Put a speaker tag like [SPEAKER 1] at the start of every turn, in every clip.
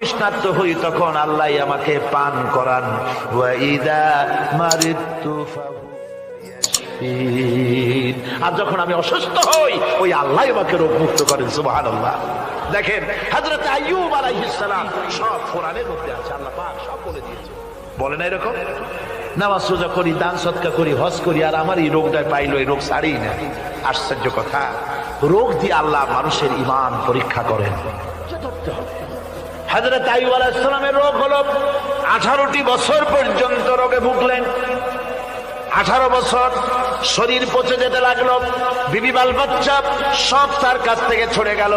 [SPEAKER 1] তৃষ্ণার্ত হই তখন আল্লাহ আমাকে পান করান। ওয়া ইযা মারিদতু ফাহুয়া, আর যখন আমি অসুস্থ হই ওই আল্লাহ আমাকে রোগ মুক্ত করেন। সুবহানাল্লাহ। দেখেন হযরত আইয়ুব আলাইহিস সালাম সব কোরআনের মধ্যে আছে, আল্লাহ পাক সব বলে দিয়েছে। বলে না এরকম নামাজ রোজা করি, দান সদকা করি, হজ করি, আর আমার এই রোগটা পাইলো, এই রোগ ছাড়ি না। আশ্চর্য কথা, রোগ দিয়ে আল্লাহ মানুষের ঈমান পরীক্ষা করেন। হযরত আইয়ুব আলাইহিস সালামের রোগ হলো 18টি বছর পর্যন্ত রোগে ভুগলেন। 18 বছর শরীর পচে যেতে লাগলো, বিবি বাল বাচ্চা সব তার কাছ থেকে ছড়ে গেল।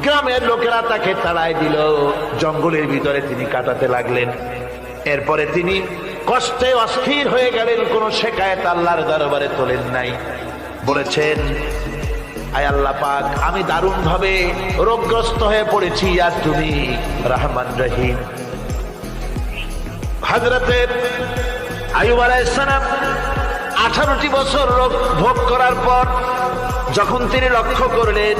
[SPEAKER 1] গ্রামের লোকেরা তাকে তাড়ায় দিল, জঙ্গলের ভিতরে তিনি কাটাতে লাগলেন। এরপরে তিনি কষ্টে অস্থির হয়ে গেলেন, কোন শেকায়েত আল্লাহর দরবারে তোলেন নাই। বলেছেন, আয় আল্লাহ পাক, আমি দারুণ ভাবে রোগগ্রস্ত হয়ে পড়েছি, আর তুমি রহমান রহিম। হযরতে আইয়ুব আলাইহিস সালাম 18টি বছর রোগ ভোগ করার পর যখন তিনি লক্ষ্য করলেন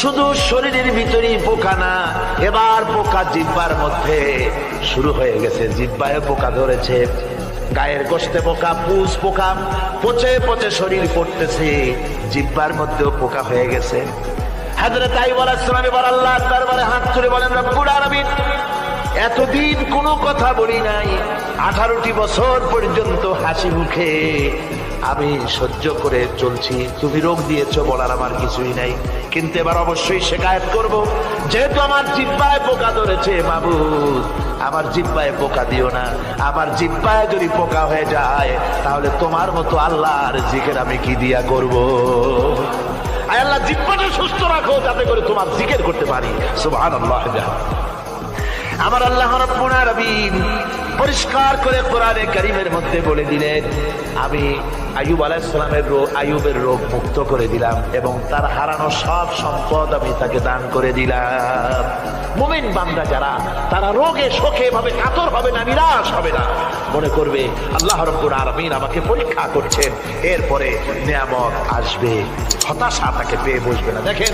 [SPEAKER 1] শুধু শরীরের ভিতরেই পোকা না, এবার পোকা জিহ্বার মধ্যে শুরু হয়ে গেছে, জিহ্বায় পোকা ধরেছে, গায়ের গোশতে পোকা, পুষ পোকা, পচে পচে শরীর পড়তেছে, জিহ্বার মধ্যেও পোকা হয়ে গেছে। হযরত আইয়ুব আলাইহিস সালাম এবার আল্লাহর দরবারে হাত তুলে বলেন, রব্বুল আলামিন, এতদিন কোনো কথা বলি নাই, 18টি বছর পর্যন্ত হাসি মুখে আমি সহ্য করে চলছি, তুমি রোগ দিয়েছো বলার আমার কিছুই নাই, কিন্তু এবার অবশ্যই শিকায়েত করব, যেহেতু আমার জিহ্বায় পোকা ধরেছে, মাবুদ আমার জিহ্বায় পোকা দিও না, আমার জিহ্বায় যদি পোকা হয়ে যায় তাহলে তোমার মতো আল্লাহর জিকির আমি কি দিয়া করব? আয় আল্লাহ, জিহ্বাটা সুস্থ রাখো যাতে করে তোমার জিকির করতে পারি। সুবহানাল্লাহ। আমার আল্লাহ রাব্বুল আলামিন পরিষ্কার করে কোরআনে কারীমের মধ্যে বলে দিলেন, আমি আইয়ুব আলাইহিস সালামের আইয়ুবের রোগ মুক্ত করে দিলাম এবং তার হারানো সব সম্পদ আমি তাকে দান করে দিলাম। মুমিন বান্দা যারা, তারা রোগে শোকে ভাবে কাতর হবে না, নিরাশ হবে না, মনে করবে আল্লাহ রাব্বুল আলামিন আমাকে পরীক্ষা করছেন, এরপরে নিয়ামত আসবে, হতাশা তাকে পেয়ে বসবে না। দেখেন